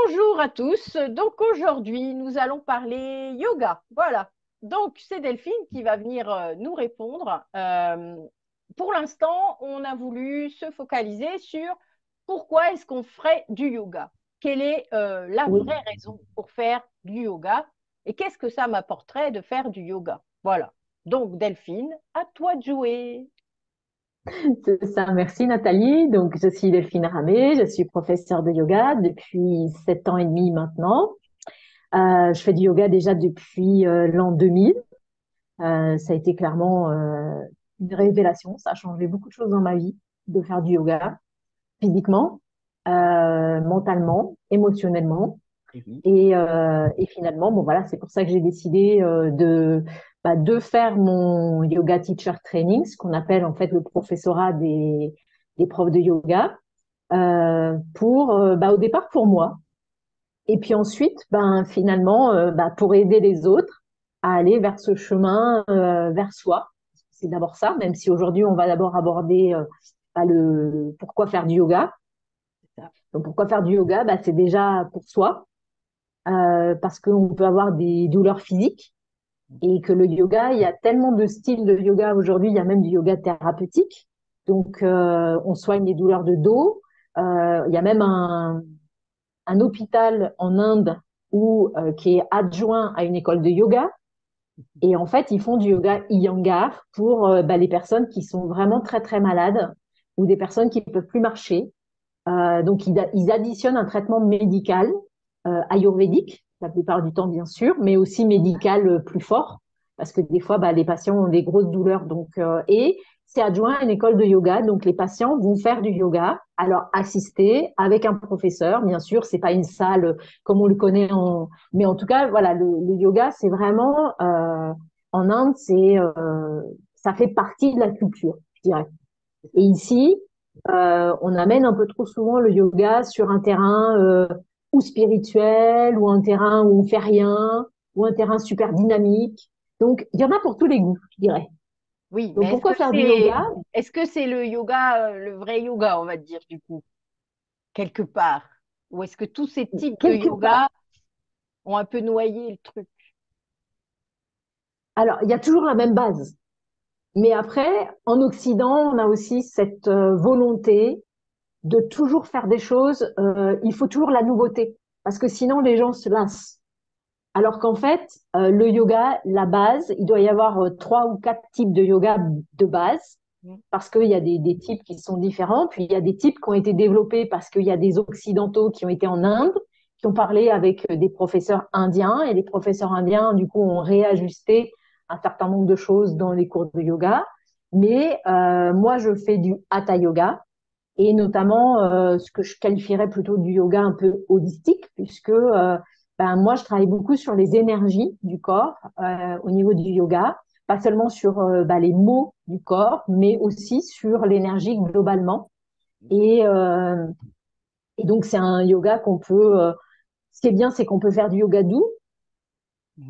Bonjour à tous. Donc aujourd'hui, nous allons parler yoga. Voilà. Donc c'est Delphine qui va venir nous répondre. Pour l'instant, on a voulu se focaliser sur pourquoi est-ce qu'on ferait du yoga? Quelle est la Oui, vraie raison pour faire du yoga? Et qu'est-ce que ça m'apporterait de faire du yoga? Voilà. Donc Delphine, à toi de jouer. c'est ça. Merci Nathalie. Donc, je suis Delphine Ramé, je suis professeure de yoga depuis 7 ans et demi maintenant. Je fais du yoga déjà depuis l'an 2000. Ça a été clairement une révélation. Ça a changé beaucoup de choses dans ma vie de faire du yoga, physiquement, mentalement, émotionnellement. Et finalement, bon voilà, c'est pour ça que j'ai décidé de faire mon yoga teacher training, ce qu'on appelle en fait le professorat des profs de yoga, au départ pour moi, et puis ensuite, finalement, pour aider les autres à aller vers ce chemin, vers soi. C'est d'abord ça, même si aujourd'hui on va d'abord aborder le pourquoi faire du yoga. Donc pourquoi faire du yoga, c'est déjà pour soi parce qu'on peut avoir des douleurs physiques et que le yoga, il y a tellement de styles de yoga aujourd'hui, il y a même du yoga thérapeutique. Donc, on soigne les douleurs de dos. Il y a même un hôpital en Inde qui est adjoint à une école de yoga. Et en fait, ils font du yoga Iyengar pour les personnes qui sont vraiment très, très malades ou des personnes qui ne peuvent plus marcher. Donc, ils additionnent un traitement médical ayurvédique, la plupart du temps, bien sûr, mais aussi médical plus fort, parce que des fois, les patients ont des grosses douleurs. Et c'est adjoint à une école de yoga, donc les patients vont faire du yoga, alors assisté avec un professeur. Bien sûr, c'est pas une salle comme on le connaît, mais en tout cas, voilà, le yoga, c'est vraiment en Inde, ça fait partie de la culture, je dirais. Et ici, on amène un peu trop souvent le yoga sur un terrain ou spirituel, ou un terrain où on fait rien, ou un terrain super dynamique. Donc, il y en a pour tous les goûts, je dirais. Oui, Donc, mais pourquoi faire du yoga? est-ce que c'est le yoga, le vrai yoga, on va dire, du coup, quelque part? Ou est-ce que tous ces types de Quelque part. yoga ont un peu noyé le truc? Alors, il y a toujours la même base. Mais après, en Occident, on a aussi cette volonté de toujours faire des choses. Il faut toujours la nouveauté, parce que sinon, les gens se lassent. Alors qu'en fait, le yoga, la base, il doit y avoir 3 ou 4 types de yoga de base, Mm. parce qu'il y a des types qui sont différents, puis il y a des types qui ont été développés parce qu'il y a des Occidentaux qui ont été en Inde, qui ont parlé avec des professeurs indiens, et les professeurs indiens, du coup, ont réajusté un certain nombre de choses dans les cours de yoga. Mais moi, je fais du hatha yoga, et notamment ce que je qualifierais plutôt du yoga un peu holistique, puisque moi, je travaille beaucoup sur les énergies du corps au niveau du yoga, pas seulement sur les mots du corps, mais aussi sur l'énergie globalement. Et, euh, et donc, c'est un yoga qu'on peut... ce qui est bien, c'est qu'on peut faire du yoga doux,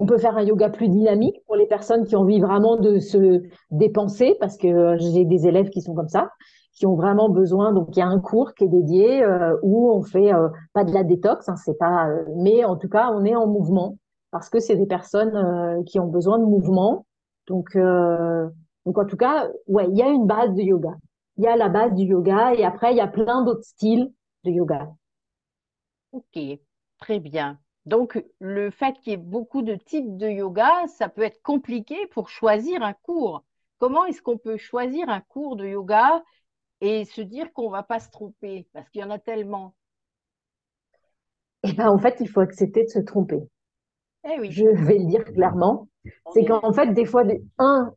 on Mhm. peut faire un yoga plus dynamique pour les personnes qui ont envie vraiment de se dépenser, parce que j'ai des élèves qui sont comme ça, qui ont vraiment besoin. Donc, il y a un cours qui est dédié où on fait pas de la détox, hein, c'est pas, mais en tout cas, on est en mouvement parce que c'est des personnes qui ont besoin de mouvement. Donc, euh, donc, en tout cas, ouais, il y a une base de yoga. Il y a la base du yoga et après, il y a plein d'autres styles de yoga. Ok, très bien. Donc, le fait qu'il y ait beaucoup de types de yoga, ça peut être compliqué pour choisir un cours. Comment est-ce qu'on peut choisir un cours de yoga et se dire qu'on ne va pas se tromper? Parce qu'il y en a tellement. Et ben, en fait, il faut accepter de se tromper. Eh oui, Je vais le dire clairement, on c'est est qu'en d'accord. fait, des fois,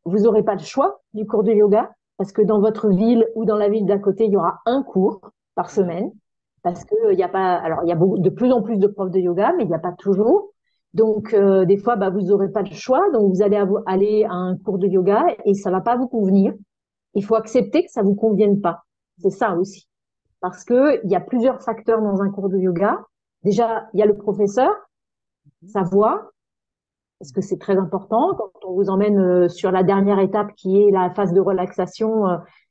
vous n'aurez pas le choix du cours de yoga, parce que dans votre ville ou dans la ville d'à côté, il y aura un cours par Mhm. semaine, parce que il y a pas, alors il y a de plus en plus de profs de yoga, mais il n'y a pas toujours. Donc, des fois, vous n'aurez pas le choix, donc vous allez aller à un cours de yoga et ça va pas vous convenir. Il faut accepter que ça vous convienne pas. C'est ça aussi. Parce que il y a plusieurs facteurs dans un cours de yoga. Déjà, il y a le professeur, sa voix, parce que c'est très important quand on vous emmène sur la dernière étape qui est la phase de relaxation.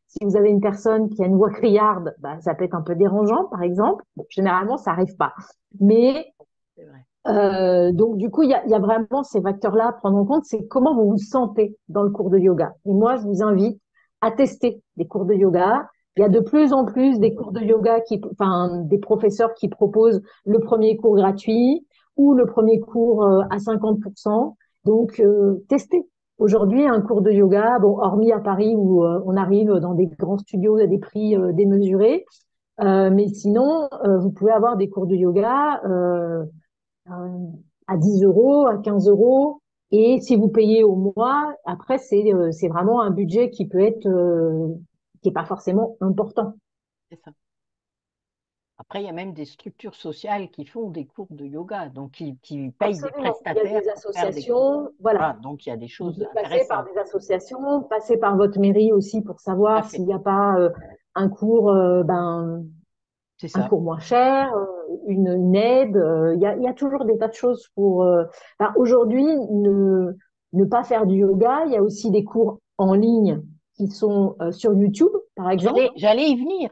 Si vous avez une personne qui a une voix criarde, bah, ça peut être un peu dérangeant, par exemple. Bon, généralement, ça arrive pas. Mais C'est vrai. donc, du coup, il y a vraiment ces facteurs-là à prendre en compte. C'est comment vous vous sentez dans le cours de yoga. Et moi, je vous invite à tester des cours de yoga. Il y a de plus en plus des cours de yoga enfin, des professeurs qui proposent le premier cours gratuit ou le premier cours à 50%. Donc, testez. Aujourd'hui, un cours de yoga, bon, hormis à Paris où on arrive dans des grands studios à des prix démesurés, mais sinon, vous pouvez avoir des cours de yoga à 10 euros, à 15 euros. Et si vous payez au mois, après, c'est vraiment un budget qui peut être, qui est pas forcément important. C'est ça. Après, il y a même des structures sociales qui font des cours de yoga, donc qui payent des Absolument. Il y a prestataires des pour faire des cours. associations, voilà. Voilà, donc il y a des Vous choses pouvez passer par intéressantes. des associations, passer par votre mairie aussi pour Tout à savoir fait. s'il n'y a pas un cours, C'est un ça. cours moins cher, une aide. Il y a toujours des tas de choses pour. Aujourd'hui, ne pas faire du yoga. Il y a aussi des cours en ligne qui sont sur YouTube, par exemple. J'allais y venir.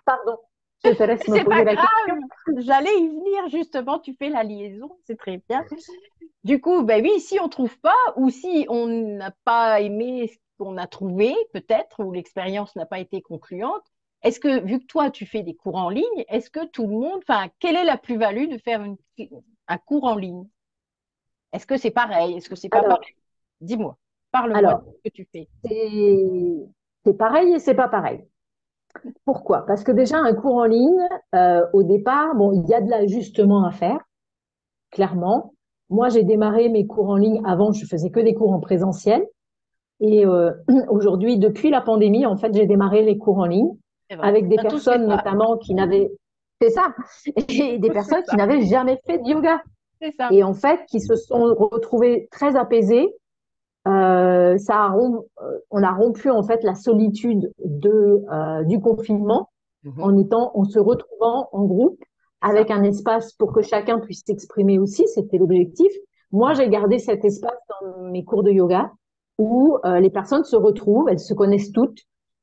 Pardon, je te Mais laisse me c'est pas poser la question. grave. J'allais y venir justement. Tu fais la liaison, c'est très bien. Du coup, ben oui, si on trouve pas ou si on n'a pas aimé ce qu'on a trouvé, peut-être, ou l'expérience n'a pas été concluante, est-ce que, vu que toi, tu fais des cours en ligne, est-ce que tout le monde, enfin, quelle est la plus-value de faire un cours en ligne? Est-ce que c'est pareil? Est-ce que c'est pas Alors, pareil? Dis-moi, parle-moi de alors, ce que tu fais. c'est c'est pareil et c'est pas pareil. Pourquoi? Parce que déjà, un cours en ligne, au départ, bon, il y a de l'ajustement à faire, clairement. Moi, j'ai démarré mes cours en ligne. Avant, je faisais que des cours en présentiel. Et aujourd'hui, depuis la pandémie, en fait, j'ai démarré les cours en ligne C'est vrai. avec des On a tous fait personnes ça. notamment qui n'avaient, c'est ça, et des On a tous fait personnes qui ça. n'avaient jamais fait de yoga C'est ça. et en fait qui se sont retrouvées très apaisées. On a rompu en fait la solitude du confinement Mhm. en se retrouvant en groupe C'est ça. avec un espace pour que chacun puisse s'exprimer aussi. C'était l'objectif. Moi, Ouais. j'ai gardé cet espace dans mes cours de yoga où les personnes se retrouvent, elles se connaissent toutes.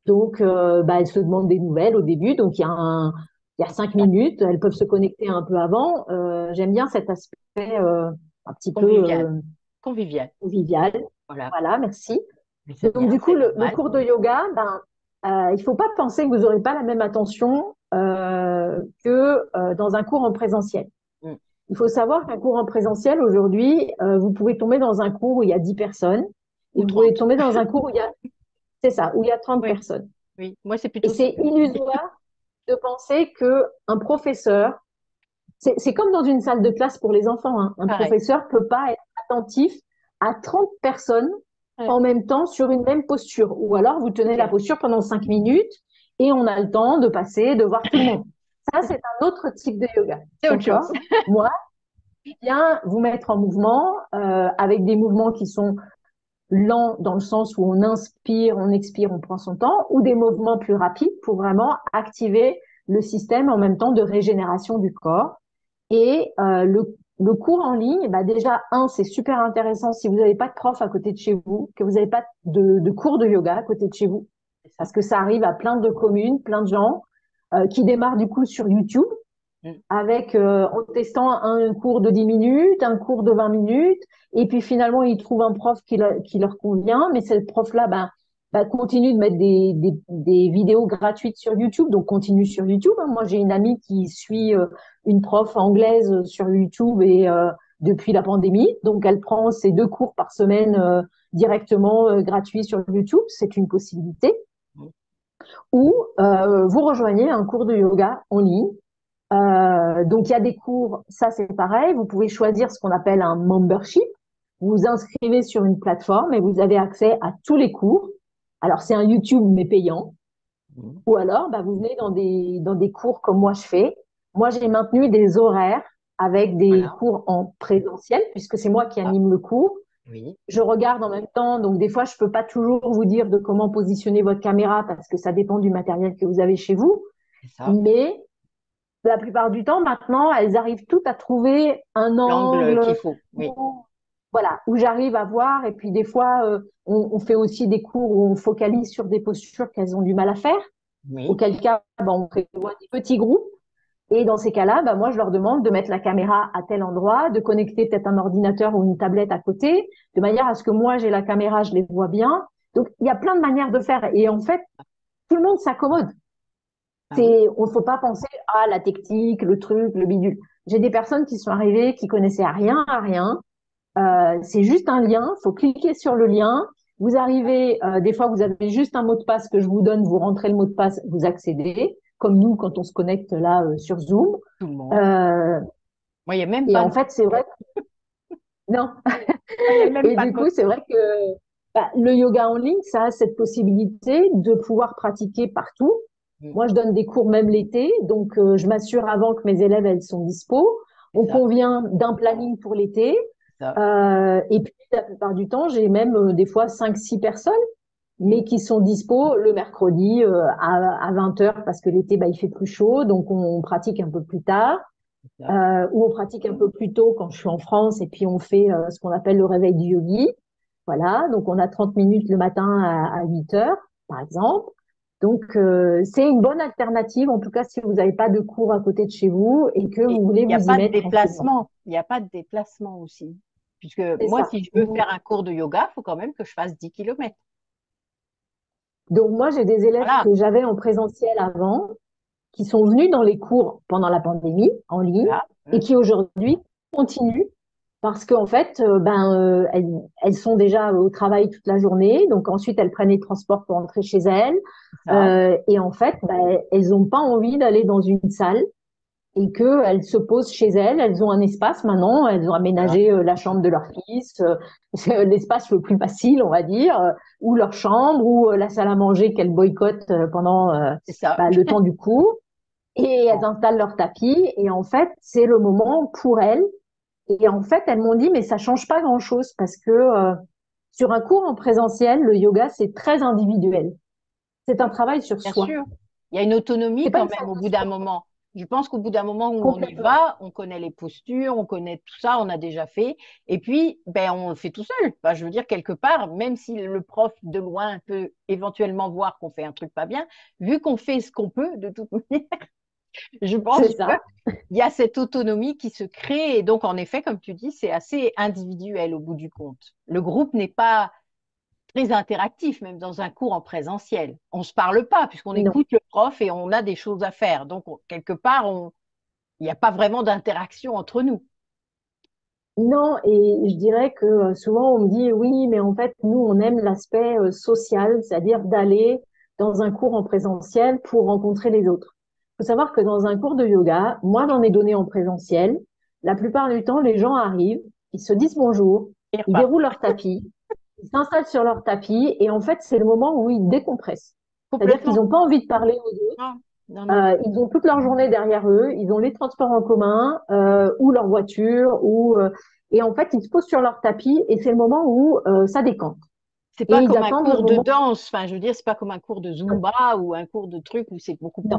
Donc, elles se demandent des nouvelles au début. Donc, il y a 5 minutes, elles peuvent se connecter un peu avant. J'aime bien cet aspect un petit peu Convivial. Convivial. convivial. Voilà. Voilà, merci. Mais c'est Donc, bien, du coup, c'est le normal. cours de yoga, il faut pas penser que vous n'aurez pas la même attention que dans un cours en présentiel. Mm. Il faut savoir qu'un cours en présentiel, aujourd'hui, vous pouvez tomber dans un cours où il y a 10 personnes, et Ou vous pouvez 30. tomber dans un cours c'est ça, où il y a 30 Oui, personnes. oui. Moi, c'est Et plutôt ça. c'est illusoire de penser que un professeur, c'est comme dans une salle de classe pour les enfants, hein. Un Pareil. professeur peut pas être attentif à 30 personnes Ouais. en même temps sur une même posture. Ou alors, vous C'est tenez la clair. posture pendant 5 minutes et on a le temps de passer, de voir tout le monde. Ça, c'est un autre type de yoga. C'est autre chose. D'accord? Moi, je viens vous mettre en mouvement avec des mouvements qui sont lents dans le sens où on inspire, on expire, on prend son temps, ou des mouvements plus rapides pour vraiment activer le système en même temps de régénération du corps. Et le cours en ligne, bah déjà, c'est super intéressant si vous n'avez pas de prof à côté de chez vous, que vous n'avez pas de cours de yoga à côté de chez vous, C'est ça. parce que ça arrive à plein de communes, plein de gens qui démarrent du coup sur YouTube Mm. avec en testant un cours de 10 minutes, un cours de 20 minutes, et puis finalement ils trouvent un prof qui leur convient, mais ce prof-là continue de mettre des vidéos gratuites sur YouTube, donc continue sur YouTube, hein. Moi j'ai une amie qui suit une prof anglaise sur YouTube et depuis la pandémie, donc elle prend ses 2 cours par semaine directement gratuits sur YouTube, c'est une possibilité. Mm. Ou vous rejoignez un cours de yoga en ligne donc il y a des cours, ça c'est pareil, vous pouvez choisir ce qu'on appelle un membership. Vous vous inscrivez sur une plateforme et vous avez accès à tous les cours. Alors c'est un YouTube mais payant. Mm. Ou alors vous venez dans des cours comme moi je fais. Moi j'ai maintenu des horaires avec des Voilà. cours en présentiel puisque c'est moi qui Ah, anime le cours. oui, Je regarde en même temps, donc des fois je peux pas toujours vous dire de comment positionner votre caméra parce que ça dépend du matériel que vous avez chez vous. c'est ça. Mais la plupart du temps, maintenant, elles arrivent toutes à trouver un L'angle qu'il angle faut. Oui. voilà, où j'arrive à voir. Et puis des fois, on fait aussi des cours où on focalise sur des postures qu'elles ont du mal à faire. Oui. Auquel cas, on prévoit des petits groupes. Et dans ces cas-là, moi, je leur demande de mettre la caméra à tel endroit, de connecter peut-être un ordinateur ou une tablette à côté, de manière à ce que moi, j'ai la caméra, je les vois bien. Donc, il y a plein de manières de faire. Et en fait, tout le monde s'accommode. Ah oui. On ne faut pas penser à la technique, le truc, le bidule. J'ai des personnes qui sont arrivées, qui connaissaient rien à rien. C'est juste un lien, faut cliquer sur le lien. Vous arrivez, des fois vous avez juste un mot de passe que je vous donne, vous rentrez le mot de passe, vous accédez, comme nous quand on se connecte là sur Zoom. Tout le monde. Euh, Moi, il n'y a même et pas en de fait, c'est vrai mot. que non. Moi, il n'y a même Et pas du de mot. coup, c'est vrai que le yoga en ligne, ça a cette possibilité de pouvoir pratiquer partout. Mm. Moi, je donne des cours même l'été, donc je m'assure avant que mes élèves elles sont dispo. C'est On ça. convient d'un planning pour l'été. Ça. Et puis, la plupart du temps, j'ai même des fois 5, 6 personnes, Mm. mais qui sont dispo le mercredi à 20 heures parce que l'été, il fait plus chaud, donc on pratique un peu plus tard, C'est ça. ou on pratique un peu plus tôt quand je suis en France, et puis on fait ce qu'on appelle le réveil du yogi. Voilà, donc on a 30 minutes le matin à 8 heures, par exemple. Donc, c'est une bonne alternative, en tout cas si vous n'avez pas de cours à côté de chez vous et que Et vous voulez il n'y a vous y pas de mettre tranquillement. déplacement. Il n'y a pas de déplacement aussi. Puisque C'est moi, ça. si je veux faire un cours de yoga, il faut quand même que je fasse 10 kilomètres. Donc moi, j'ai des élèves Voilà. que j'avais en présentiel avant, qui sont venus dans les cours pendant la pandémie en ligne Voilà. et qui aujourd'hui continuent parce qu'en fait, elles sont déjà au travail toute la journée, donc ensuite elles prennent les transports pour rentrer chez elles, C'est ça. et en fait, elles n'ont pas envie d'aller dans une salle et qu'elles se posent chez elles. Elles ont un espace maintenant, elles ont Voilà. aménagé la chambre de leur fils, c'est l'espace le plus facile, on va dire, ou leur chambre, ou la salle à manger qu'elles boycottent pendant C'est ça. le temps du cours. Et elles Bon. installent leur tapis, et en fait, c'est le moment pour elles. Et en fait, elles m'ont dit, mais ça change pas grand-chose parce que sur un cours en présentiel, le yoga, c'est très individuel. C'est un travail sur Bien soi. sûr, il y a une autonomie C'est pas quand une même salle au de bout d'un sport. moment. Je pense qu'au bout d'un moment où on y Complètement. va, on connaît les postures, on connaît tout ça, on a déjà fait. Et puis, ben, on le fait tout seul. Enfin, je veux dire, quelque part, même si le prof de loin peut éventuellement voir qu'on fait un truc pas bien, vu qu'on fait ce qu'on peut, de toute manière, je C'est pense qu'il ça. y a cette autonomie qui se crée. Et donc, en effet, comme tu dis, c'est assez individuel au bout du compte. Le groupe n'est pas très interactif, même dans un cours en présentiel. On ne se parle pas puisqu'on Non. écoute le prof et on a des choses à faire. Donc, quelque part, il n'y a pas vraiment d'interaction entre nous. Non, et je dirais que souvent on me dit oui, mais en fait, nous, on aime l'aspect social, c'est-à-dire d'aller dans un cours en présentiel pour rencontrer les autres. Il faut savoir que dans un cours de yoga, moi, j'en ai donné en présentiel. La plupart du temps, les gens arrivent, ils se disent bonjour, Et ils repartent déroulent leur tapis, ils s'installent sur leur tapis, et en fait, c'est le moment où ils décompressent. C'est-à-dire qu'ils complètement. n'ont pas envie de parler aux autres. Non, non, non. Ils ont toute leur journée derrière eux, ils ont les transports en commun ou leur voiture et en fait ils se posent sur leur tapis et c'est le moment où ça décante. C'est Et pas ils comme un attendent le cours de moment. danse. Enfin, je veux dire, c'est pas comme un cours de Zumba ou un cours de truc où c'est beaucoup plus Non.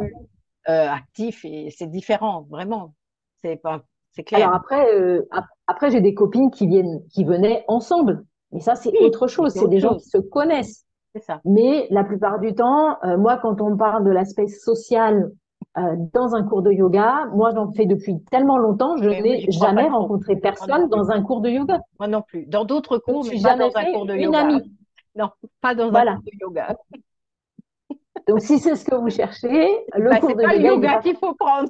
actif et c'est différent, vraiment. C'est pas, c'est clair. Alors après, après j'ai des copines qui venaient ensemble, mais ça c'est Oui, autre mais chose. c'est C'est autre des gens chose. qui se connaissent. C'est ça. Mais la plupart du temps, moi, quand on parle de l'aspect social dans un cours de yoga, moi, j'en fais depuis tellement longtemps, je Mais oui, n'ai j'y crois pas jamais trop. rencontré Moi non personne plus. dans un cours de yoga. Moi non plus. Dans d'autres Je ne me cours, mais suis pas jamais dans un fait cours de une yoga. amie. Non, pas dans un cours Voilà. de yoga. Donc, si c'est ce que vous cherchez, le Bah, cours c'est de pas le yoga, il n'est yoga pas qu'il faut prendre.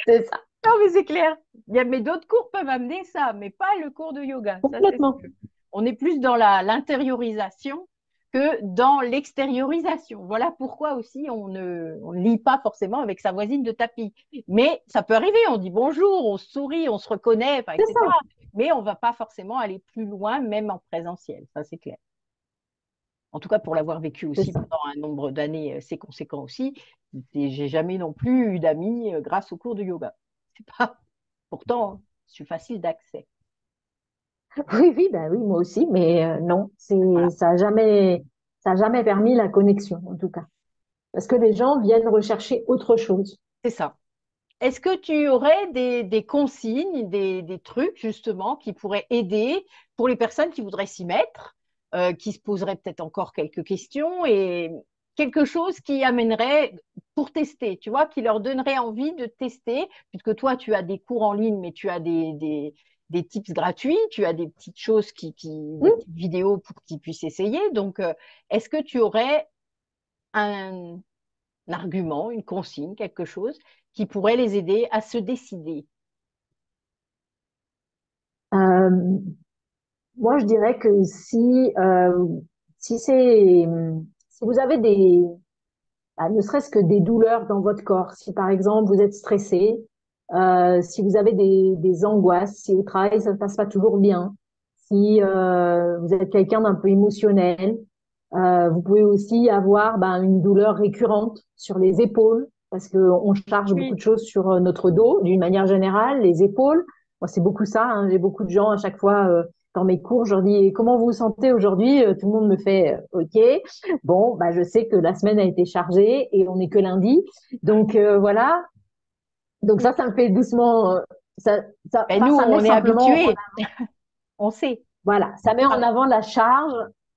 c'est ça. Non, mais c'est clair. Mais d'autres cours peuvent amener ça, mais pas le cours de yoga. Ça, c'est Complètement. sûr. On est plus dans l'intériorisation que dans l'extériorisation. Voilà pourquoi aussi on ne lit pas forcément avec sa voisine de tapis. Mais ça peut arriver, on dit bonjour, on se sourit, on se reconnaît, enfin, C'est etc. ça. Mais on ne va pas forcément aller plus loin, même en présentiel. Ça, c'est clair. En tout cas, pour l'avoir vécu C'est aussi ça. pendant un nombre d'années assez conséquent aussi, j'ai jamais non plus eu d'amis grâce au cours de yoga. C'est pas, pourtant, c'est facile d'accès. Oui, oui, ben oui, moi aussi, mais non, Voilà, ça a jamais permis la connexion, en tout cas. Parce que les gens viennent rechercher autre chose. c'est ça. Est-ce que tu aurais des consignes, des trucs justement qui pourraient aider pour les personnes qui voudraient s'y mettre, qui se poseraient peut-être encore quelques questions et quelque chose qui amènerait pour tester, tu vois, qui leur donnerait envie de tester, puisque toi, tu as des cours en ligne, mais tu as des tips gratuits, tu as des petites choses des Hmm. petites vidéos pour qu'ils puissent essayer. Donc, est-ce que tu aurais un argument, une consigne, quelque chose qui pourrait les aider à se décider. Euh, Moi, je dirais que si c'est, si vous avez ne serait-ce que des douleurs dans votre corps, si par exemple vous êtes stressé, si vous avez des angoisses, si au travail ça ne se passe pas toujours bien, si vous êtes quelqu'un d'un peu émotionnel, vous pouvez aussi avoir une douleur récurrente sur les épaules, parce qu'on charge beaucoup Oui. de choses sur notre dos, d'une manière générale, les épaules. Moi, c'est beaucoup ça. Hein. J'ai beaucoup de gens à chaque fois dans mes cours, je leur dis comment vous vous sentez aujourd'hui? Tout le monde me fait OK. Bon, bah, je sais que la semaine a été chargée et on n'est que lundi. Donc voilà. Donc ça me fait doucement. Ça, Ben, nous, ça met on est simplement, habitués, on sait. voilà, ça met en Ah, avant la charge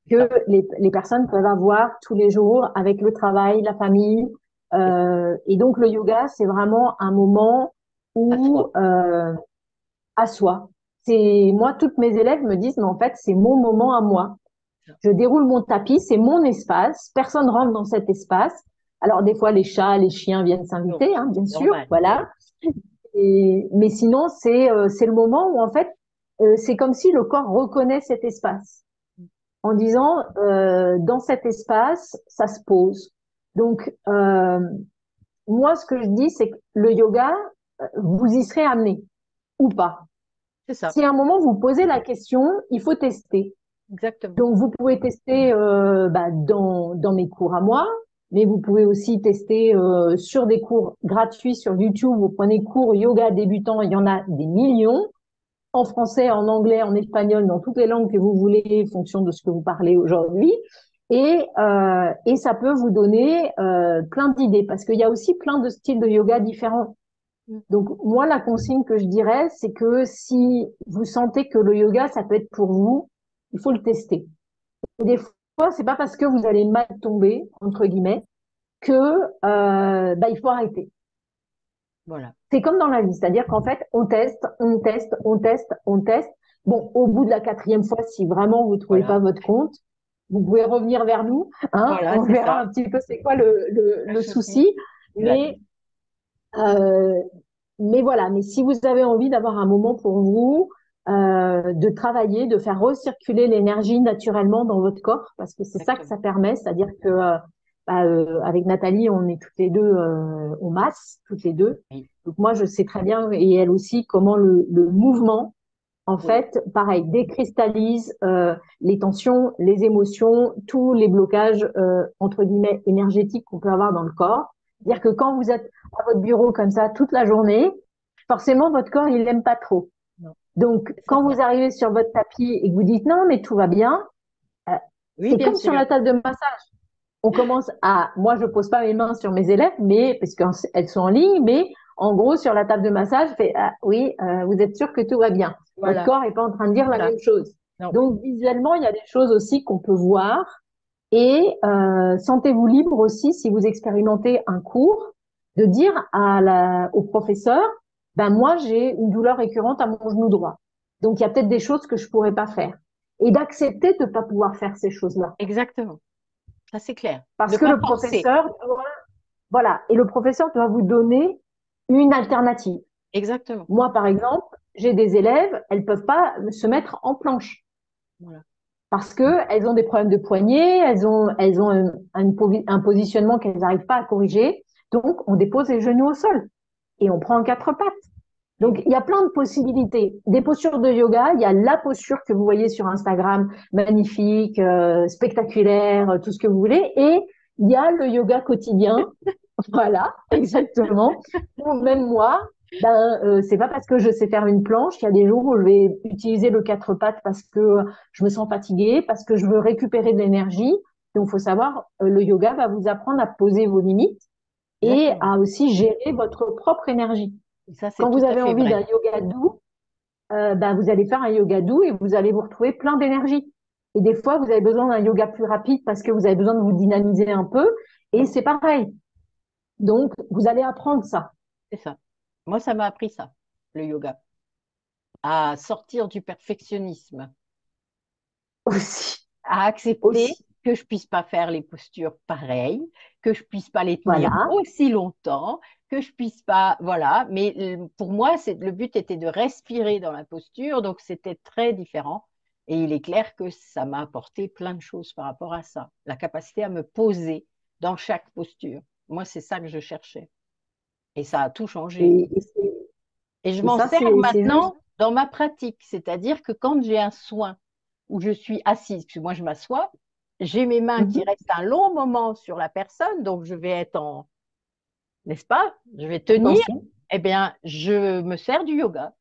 que ça, les personnes peuvent avoir tous les jours avec le travail, la famille. c'est ça, Et donc le yoga, c'est vraiment un moment à où soi. à soi. C'est moi, toutes mes élèves me disent, mais en fait, c'est mon moment à moi. Ça, Je déroule mon tapis, c'est mon espace. Personne rentre dans cet espace. Alors des fois, les chats, les chiens viennent non, s'inviter, hein, bien sûr, normal. voilà. Mais sinon, c'est le moment où en fait, c'est comme si le corps reconnaît cet espace en disant dans cet espace, ça se pose. Donc moi, ce que je dis, c'est que le yoga, vous y serez amené ou pas. C'est ça, Si à un moment vous posez la question, il faut tester. exactement. Donc, vous pouvez tester dans mes cours à moi, mais vous pouvez aussi tester sur des cours gratuits sur YouTube. Vous prenez cours yoga débutant, il y en a des millions, en français, en anglais, en espagnol, dans toutes les langues que vous voulez, en fonction de ce que vous parlez aujourd'hui. Et ça peut vous donner plein d'idées, parce qu'il y a aussi plein de styles de yoga différents. Mm. Donc, moi, la consigne que je dirais, c'est que si vous sentez que le yoga, ça peut être pour vous, il faut le tester. Et des fois, c'est pas parce que vous allez mal tomber, entre guillemets, que il faut arrêter. Voilà. C'est comme dans la vie, c'est-à-dire qu'en fait, on teste, on teste, on teste, on teste. Bon, au bout de la quatrième fois, si vraiment vous ne trouvez pas Voilà. votre compte, vous pouvez revenir vers nous, hein, Voilà, on c'est verra ça. un petit peu c'est quoi le souci. Exact. Mais, euh, mais voilà, mais si vous avez envie d'avoir un moment pour vous, de travailler, de faire recirculer l'énergie naturellement dans votre corps, parce que c'est ça que Exactement. ça permet, c'est-à-dire que avec Nathalie, on est toutes les deux, on masse toutes les deux. Oui. Donc moi, je sais très bien, et elle aussi, comment le mouvement, en Oui. fait, pareil, décristallise les tensions, les émotions, tous les blocages, entre guillemets, énergétiques qu'on peut avoir dans le corps. C'est-à-dire Oui. que quand vous êtes à votre bureau comme ça toute la journée, forcément, votre corps, il l'aime pas trop. Non, Donc, c'est quand vrai. vous arrivez sur votre tapis et que vous dites non, mais tout va bien, euh, Oui, c'est bien comme sur sûr. la table de massage. On commence à, moi, je pose pas mes mains sur mes élèves, mais parce qu'elles sont en ligne, mais en gros, sur la table de massage, je fais, ah, oui, vous êtes sûr que tout va bien. Votre Voilà. corps est pas en train de dire la Voilà. même chose. Non. Donc, visuellement, il y a des choses aussi qu'on peut voir. Et sentez-vous libre aussi, si vous expérimentez un cours, de dire au professeur, ben moi, j'ai une douleur récurrente à mon genou droit. Donc, il y a peut-être des choses que je pourrais pas faire. Et d'accepter de ne pas pouvoir faire ces choses-là. Exactement. Ça, c'est clair. Ne Parce que pas le forcer. professeur, voilà, et le professeur doit vous donner une alternative. Exactement. Moi, par exemple, j'ai des élèves, elles peuvent pas se mettre en planche Voilà. parce que elles ont des problèmes de poignet, elles ont un positionnement qu'elles n'arrivent pas à corriger. Donc, on dépose les genoux au sol et on prend en quatre pattes. Et Donc, oui. il y a plein de possibilités. Des postures de yoga, il y a la posture que vous voyez sur Instagram, magnifique, spectaculaire, tout ce que vous voulez. Et il y a le yoga quotidien. Voilà, exactement. Ou même moi, c'est pas parce que je sais faire une planche. Il y a des jours où je vais utiliser le quatre pattes parce que je me sens fatiguée, parce que je veux récupérer de l'énergie. Donc, il faut savoir, le yoga va vous apprendre à poser vos limites et exactement. à aussi gérer votre propre énergie. Et ça, c'est Quand tout vous à avez fait envie vrai. d'un yoga doux, ben, vous allez faire un yoga doux et vous allez vous retrouver plein d'énergie. Et des fois, vous avez besoin d'un yoga plus rapide parce que vous avez besoin de vous dynamiser un peu. Et Mm. c'est pareil. Donc, vous allez apprendre ça C'est ça. Moi, ça m'a appris ça, le yoga, à sortir du perfectionnisme, aussi. à accepter Aussi. que je puisse pas faire les postures pareilles, que je puisse pas les tenir Voilà. aussi longtemps, que je puisse pas, voilà. Mais pour moi, le but était de respirer dans la posture, donc c'était très différent. Et il est clair que ça m'a apporté plein de choses par rapport à ça, la capacité à me poser dans chaque posture. Moi, c'est ça que je cherchais. Et ça a tout changé. Et, et, c'est- Et je et m'en ça, sers c'est juste. maintenant dans ma pratique, c'est-à-dire que quand j'ai un soin où je suis assise, parce que moi je m'assois, j'ai mes mains qui Mhm. restent un long moment sur la personne, donc je vais être en, n'est-ce pas? Je vais tenir, Attention. eh bien, je me sers du yoga,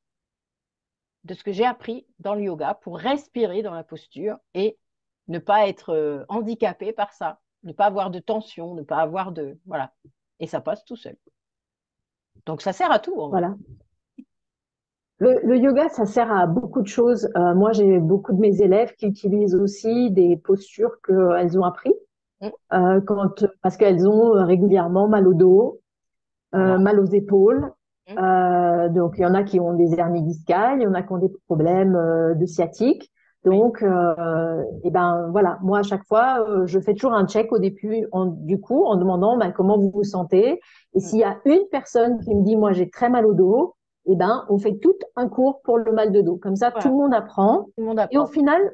de ce que j'ai appris dans le yoga pour respirer dans la posture et ne pas être handicapé par ça, ne pas avoir de tension, ne pas avoir de... Voilà. Et ça passe tout seul. Donc ça sert à tout en vrai. Voilà. Le yoga, ça sert à beaucoup de choses. Moi, j'ai beaucoup de mes élèves qui utilisent aussi des postures qu'elles ont appris Mm. parce qu'elles ont régulièrement mal au dos, Voilà. mal aux épaules. Mm. Donc, il y en a qui ont des hernies discales, il y en a qui ont des problèmes de sciatique. Oui. Donc, et ben voilà, moi à chaque fois, je fais toujours un check au début, du coup, en demandant ben, comment vous vous sentez. Et Mm. s'il y a une personne qui me dit, moi j'ai très mal au dos, et ben on fait tout un cours pour le mal de dos. Comme ça, tout Voilà. le monde apprend. Tout le monde Et au apprend. final,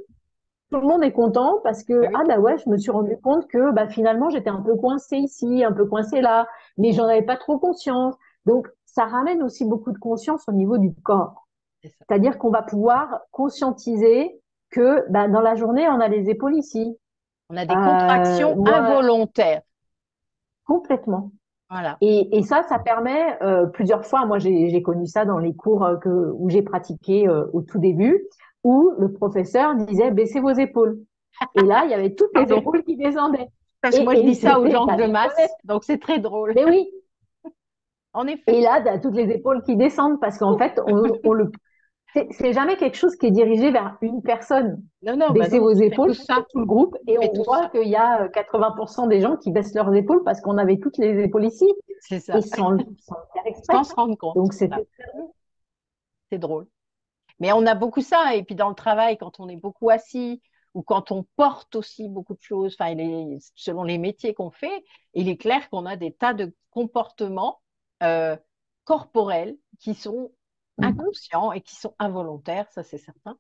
tout le monde est content parce que Ben oui, ah bah ouais, je me suis rendu compte que bah finalement j'étais un peu coincée ici, un peu coincée là, mais j'en avais pas trop conscience. Donc ça ramène aussi beaucoup de conscience au niveau du corps. c'est ça. C'est-à-dire qu'on va pouvoir conscientiser que bah, dans la journée on a les épaules ici. On a des contractions Moi involontaires. complètement. Voilà. Ça permet plusieurs fois. Moi j'ai connu ça dans les cours où j'ai pratiqué au tout début, où le professeur disait baissez vos épaules. Et là, il y avait toutes les Pardon. épaules qui descendaient. Parce que moi, je Et dis ça aux c'était, gens que bah, je je connais. masse, donc c'est très drôle. Mais oui. En effet. Et là, tu as toutes les épaules qui descendent parce qu'en fait, c'est jamais quelque chose qui est dirigé vers une personne. Non, non, bah Baissez non, vos on fait épaules, tout c'est ça. tout le groupe. On Et fait on tout voit ça. qu'il y a 80% des gens qui baissent leurs épaules parce qu'on avait toutes les épaules ici C'est et ça. sans le faire exprès. Sans se rendre compte. Donc, Voilà. c'était, C'est drôle. Mais on a beaucoup ça. Et puis dans le travail, quand on est beaucoup assis ou quand on porte aussi beaucoup de choses, enfin, selon les métiers qu'on fait, il est clair qu'on a des tas de comportements euh, corporels qui sont mhm. inconscients et qui sont involontaires, ça c'est certain.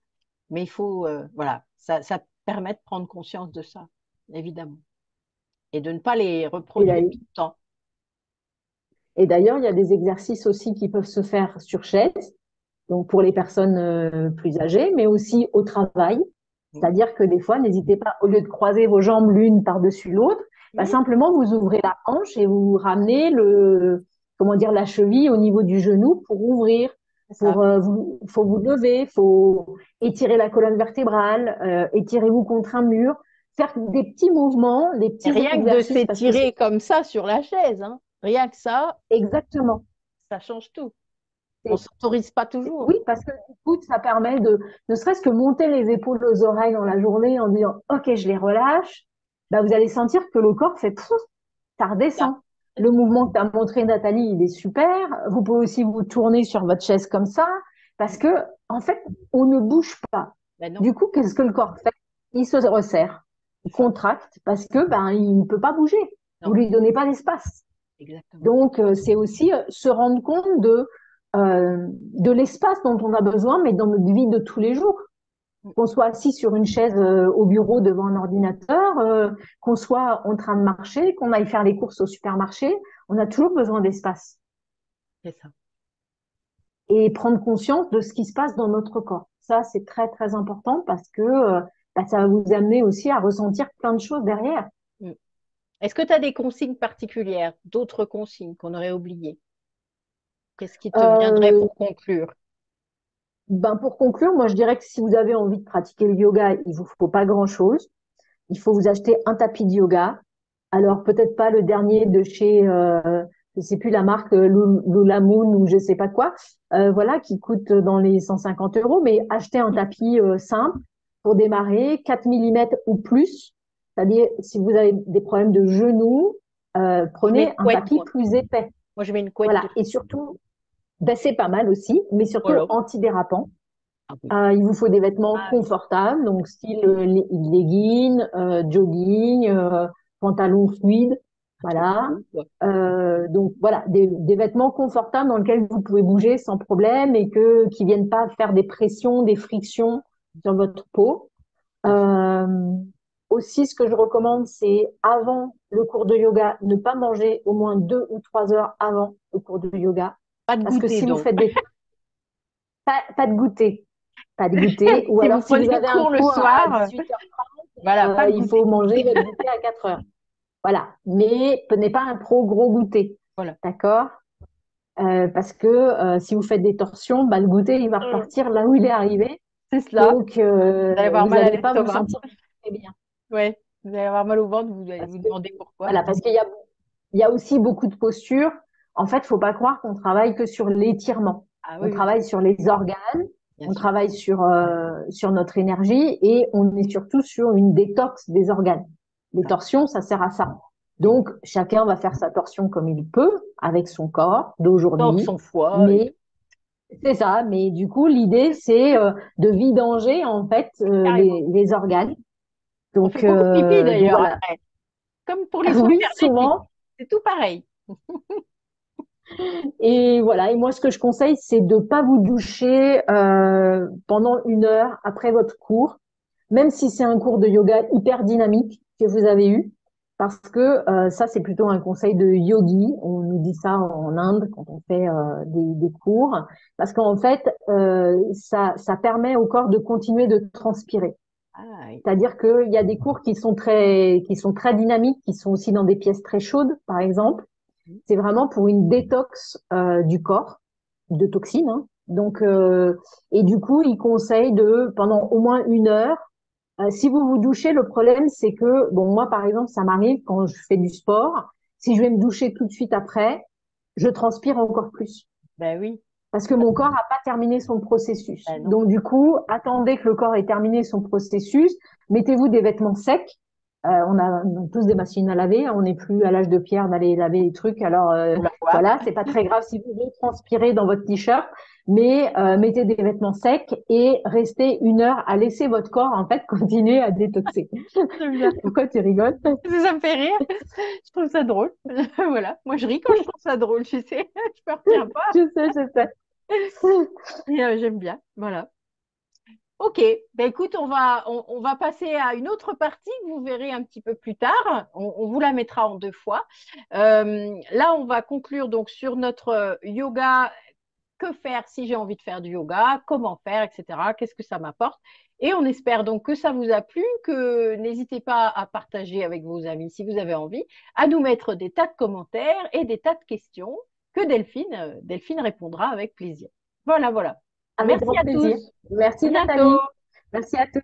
Mais il faut, voilà, ça permet de prendre conscience de ça, évidemment, et de ne pas les Et reproduire d'ailleurs, tout le temps. et d'ailleurs, il y a des exercices aussi qui peuvent se faire sur chaise, donc pour les personnes plus âgées, mais aussi au travail. Mm. C'est-à-dire que des fois, n'hésitez pas, au lieu de croiser vos jambes l'une par-dessus l'autre, bah, Mm. simplement vous ouvrez la hanche et vous ramenez comment dire, la cheville au niveau du genou pour ouvrir. C'est ça. Faut vous lever, faut étirer la colonne vertébrale, étirez-vous contre un mur, faire des petits mouvements, des Et petits rien que de exercices parce que c'est s'étirer comme ça sur la chaise, hein, rien que exactement. ça change tout. On ne C'est- s'autorise pas toujours. Oui, parce que du coup, ça permet de, ne serait-ce que monter les épaules aux oreilles dans la journée en disant, OK, je les relâche. Bah, vous allez sentir que le corps fait, pouf, ça Ça. redescend. Le mouvement que tu as montré, Nathalie, il est super. Vous pouvez aussi vous tourner sur votre chaise comme ça, parce que, en fait, on ne bouge pas. Ben non, Du coup, qu'est-ce que le corps fait? Il se resserre, il c'est ça. contracte, parce que, ben, il ne peut pas bouger. Vous Non, lui donnez pas d'espace. exactement. Donc, c'est aussi se rendre compte de l'espace dont on a besoin, mais dans notre vie de tous les jours. Mm. Qu'on soit assis sur une chaise au bureau devant un ordinateur, qu'on soit en train de marcher, qu'on aille faire les courses au supermarché, on a toujours besoin d'espace. C'est ça. Et prendre conscience de ce qui se passe dans notre corps. Ça, c'est très, très important parce que bah, ça va vous amener aussi à ressentir plein de choses derrière. Mm. Est-ce que tu as des consignes particulières, d'autres consignes qu'on aurait oubliées? Qu'est-ce qui te viendrait Euh, pour conclure? ben pour conclure, moi je dirais que si vous avez envie de pratiquer le yoga, il vous faut pas grand-chose. Il faut vous acheter un tapis de yoga. Alors peut-être pas le dernier de chez je sais plus la marque Lulamoon ou je sais pas quoi, voilà, qui coûte dans les 150 euros, mais achetez un tapis simple pour démarrer, 4 millimètres ou plus. C'est-à-dire, si vous avez des problèmes de genoux, Je mets une prenez un couette, tapis moi. plus épais. Moi, je mets une couette Voilà. dessus. Et surtout, ben, c'est pas mal aussi, mais surtout Voilà. antidérapant. Ah oui. Il vous faut des vêtements Ah oui. confortables, donc style leggings, jogging, pantalon fluide, Un truc voilà. cool, quoi. Donc voilà, des vêtements confortables dans lesquels vous pouvez bouger sans problème et qui viennent pas faire des pressions, des frictions sur votre peau. Euh, Aussi, ce que je recommande, c'est avant le cours de yoga, ne pas manger au moins 2 ou 3 heures avant le cours de yoga, Pas de parce que goûter, si vous donc. faites pas de goûter, pas de goûter, ou Si alors vous si prenez vous le avez un cours le cours à soir, 18h30, voilà, pas de il faut goûter. manger votre goûter à 4 heures. Voilà, mais prenez pas un trop gros goûter, Voilà. d'accord? Parce que si vous faites des torsions, bah, le goûter, il va repartir là où il est arrivé. C'est cela. Donc, Vous allez avoir vous mal à n'allez pas vous l'estomac. sentir très bien. Ouais. Vous allez avoir mal au ventre, vous allez Parce vous que, demander pourquoi. voilà, parce qu'il y a aussi beaucoup de postures. En fait, faut pas croire qu'on travaille que sur l'étirement. Ah On oui, oui, travaille sur les organes, bien on sûr. travaille sur notre énergie et on est surtout sur une détox des organes. Les Ah, torsions, ça sert à ça. oui. Donc, chacun va faire sa torsion comme il peut, avec son corps Tord d'aujourd'hui. son foie et tout. Mais c'est ça. Mais du coup, l'idée, c'est de vidanger, en fait, Carrément. les organes. On fait beaucoup pipi Donc d'ailleurs voilà. après. Comme pour les soins Oui, énergétiques. souvent. C'est tout pareil. Et voilà, et moi ce que je conseille, c'est de pas vous doucher pendant 1 heure après votre cours, même si c'est un cours de yoga hyper dynamique que vous avez eu, parce que ça c'est plutôt un conseil de yogi. On nous dit ça en Inde quand on fait des cours, parce qu'en fait ça permet au corps de continuer de transpirer. Ah, oui. C'est-à-dire qu'il y a des cours qui sont très dynamiques, qui sont aussi dans des pièces très chaudes, par exemple. C'est vraiment pour une détox du corps, de toxines, hein. Donc, et du coup, il conseille de, pendant au moins 1 heure, si vous vous douchez, le problème, c'est que, bon, moi, par exemple, ça m'arrive quand je fais du sport, si je vais me doucher tout de suite après, je transpire encore plus. Ben oui. Parce que mon corps n'a pas terminé son processus. Ben non. Donc, du coup, attendez que le corps ait terminé son processus. Mettez-vous des vêtements secs. On a tous des machines à laver. On n'est plus à l'âge de pierre d'aller laver les trucs. Alors, Faut l'avoir. voilà, c'est pas très grave si vous transpirez dans votre t-shirt. Mais mettez des vêtements secs et restez 1 heure à laisser votre corps, en fait, continuer à détoxer. J'aime bien. Pourquoi tu rigoles? Ça me fait rire. Je trouve ça drôle. Voilà. Moi, je ris quand je trouve ça drôle, tu sais. Je me retiens pas. Je sais, je sais. Et j'aime bien. Voilà. Ok, ben écoute, on va passer à une autre partie que vous verrez un petit peu plus tard. On vous la mettra en 2 fois. Là, on va conclure donc sur notre yoga. Que faire si j'ai envie de faire du yoga? Comment faire, etc. Qu'est-ce que ça m'apporte? Et on espère donc que ça vous a plu, que n'hésitez pas à partager avec vos amis si vous avez envie, à nous mettre des tas de commentaires et des tas de questions que Delphine répondra avec plaisir. Voilà, voilà. Avec Merci grand à plaisir. tous. À Merci, bientôt. Nathalie. Merci à tous.